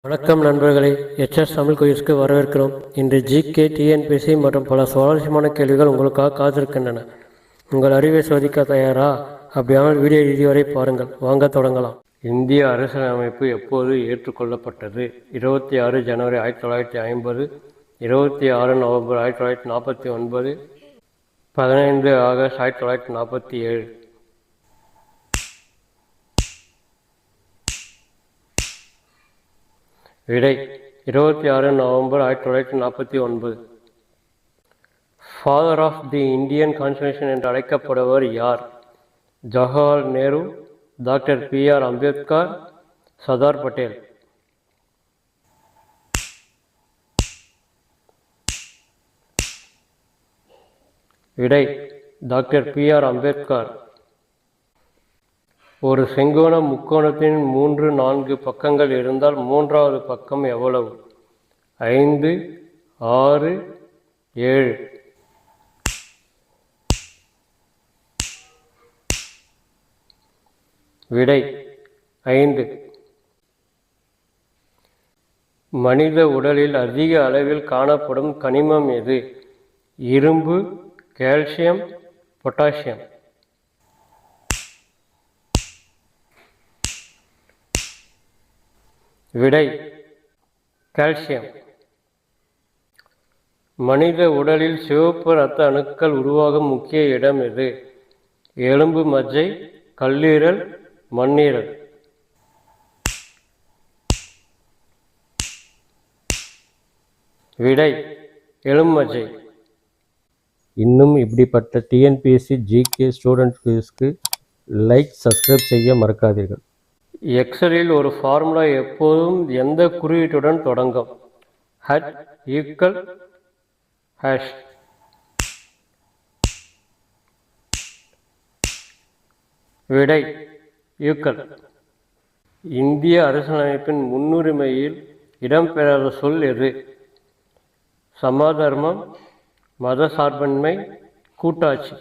வணக்கம் நண்பர்களே, எச்எஸ் தமிழ் குயிஸ்க்கு வரவேற்கிறோம். இன்று ஜிகே, டிஎன்பிசி மற்றும் பல சுவாரஸ்யமான கேள்விகள் உங்களுக்காக காத்திருக்கின்றன. உங்கள் அறிவை சோதிக்க தயாரா? அப்படியானால் வீடியோ இறுதி வரை பாருங்கள். வாங்க தொடங்கலாம். இந்திய அரசியலமைப்பு எப்போது ஏற்றுக்கொள்ளப்பட்டது? 26 ஜனவரி 1950, 26 நவம்பர் 1949, 15 ஆகஸ்ட் 1947. விடை 26 November 1949. Father of the Indian constitution என்று அழைக்கப்படுவர் யார்? Jawaharlal Nehru, doctor B R. அம்பேத்கர், சர்தார் பட்டேல். விடை டாக்டர் பி.ஆர். அம்பேத்கர். ஒரு செங்கோண முக்கோணத்தின் 3, 4 பக்கங்கள் இருந்தால் மூன்றாவது பக்கம் எவ்வளவு? 5, 6, 7. விடை 5. மனித உடலில் அதிக அளவில் காணப்படும் கனிமம் எது? இரும்பு, கால்சியம், பொட்டாசியம். விடை கால்சியம். மனித உடலில் சிவப்பு இரத்த அணுக்கள் உருவாகும் முக்கிய இடம் எது? எலும்பு மஜ்ஜை, கல்லீரல், மண்ணீரல். விடை எலும்பு மஜ்ஜை. இன்னும் இப்படிப்பட்ட டிஎன்பிஎஸ்சி ஜிகே ஸ்டூடெண்ட் குயிஸ்க்கு லைக், சப்ஸ்கிரைப் செய்ய மறக்காதீர்கள். எக்ஸலில் ஒரு ஃபார்முலா எப்போதும் எந்த குறியீட்டுடன் தொடங்கும்? At, equal, hash. விடை ஈக்குவல். இந்திய அரசியலமைப்பின் முன்னுரிமையில் இடம்பெறாத சொல் எது? சமதர்மம், மத சார்பின்மை, கூட்டாட்சி.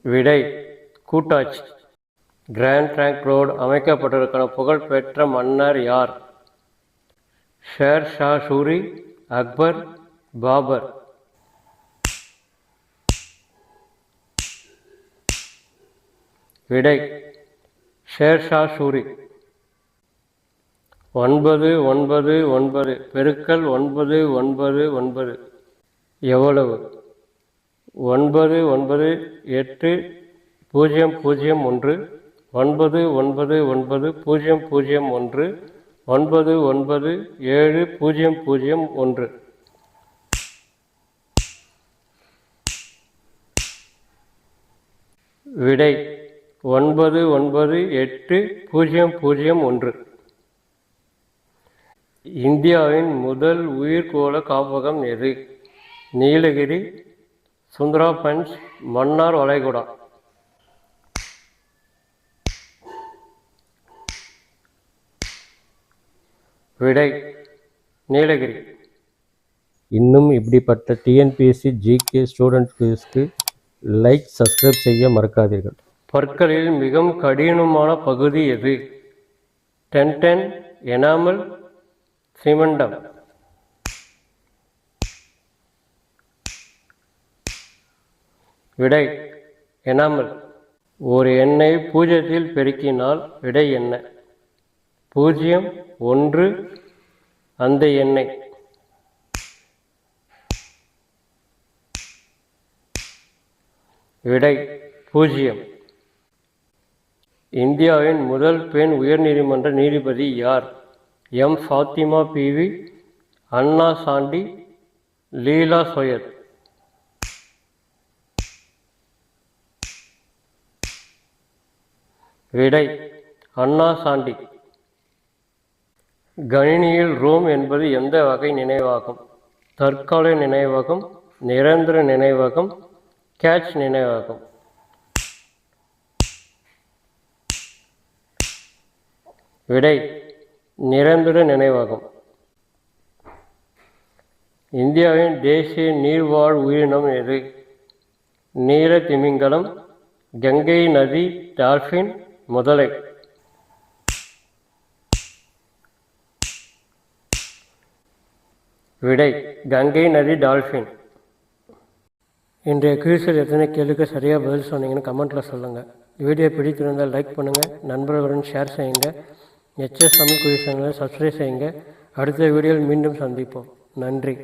விடை கூட்டாட்சி. கிராண்ட் ட்ரங்க் ரோடு அமைக்கப்பட்டதற்கான புகழ்பெற்ற மன்னர் யார்? ஷேர் ஷா சூரி, அக்பர், பாபர். விடை ஷேர் ஷா சூரி. 9, 9, 9 பெருக்கல் 9, 9, 9 எவ்வளவு? 9, 9, 8, 0, 0, 1. 9, 9, 9, 0, 0, 1. 9, 9, 7, 0, 0, 1. விடை 9, 9, 8, 0, 0, 1. இந்தியாவின் முதல் உயிர்கோள காப்பகம் எது? நீலகிரி, சுந்தராபன்ஸ், மன்னார் வளைகுடா. விடை நீலகிரி. இன்னும் இப்படிப்பட்ட டிஎன்பிஎஸ்சி ஜிகே ஸ்டூடெண்ட் குயிஸ்க்கு லைக், சப்ஸ்கிரைப் செய்ய மறக்காதீர்கள். பற்களில் மிகவும் கடினமான பகுதி எது? Dentin, enamel, cementum. விடை எனாமல். ஒரு எண்ணை 0 பெருக்கினால் விடை என்ன? 0, 1 அந்த எண்ணை. விடை 0. இந்தியாவின் முதல் பெண் உயர்நீதிமன்ற நீதிபதி யார்? எம். ஃபாத்திமா பிவி, அண்ணா சாண்டி, லீலா சோயத். விடை அண்ணா சாண்டி. கணினியில் ரோம் என்பது எந்த வகை நினைவகம்? தற்கால நினைவகம், நிரந்தர நினைவகம், கேட்ச் நினைவகம். விடை நிரந்தர நினைவகம். இந்தியாவின் தேசிய நீர்வாழ் உயிரினம் எது? நீல திமிங்கலம், கங்கை நதி டால்ஃபின் முதலை. விடை கங்கை நதி டால்ஃபின். இன்றைய குயிஸில் எத்தனை கேள்விக்கு சரியாக பதில் சொன்னீங்கன்னு கமெண்ட்டில் சொல்லுங்கள். வீடியோ பிடித்திருந்தால் லைக் பண்ணுங்கள், நண்பர்களுடன் ஷேர் செய்யுங்க. எச்எஸ் தமிழ் குயிஸ் சேனலை சப்ஸ்கிரைப் செய்யுங்க. அடுத்த வீடியோவில் மீண்டும் சந்திப்போம். நன்றி.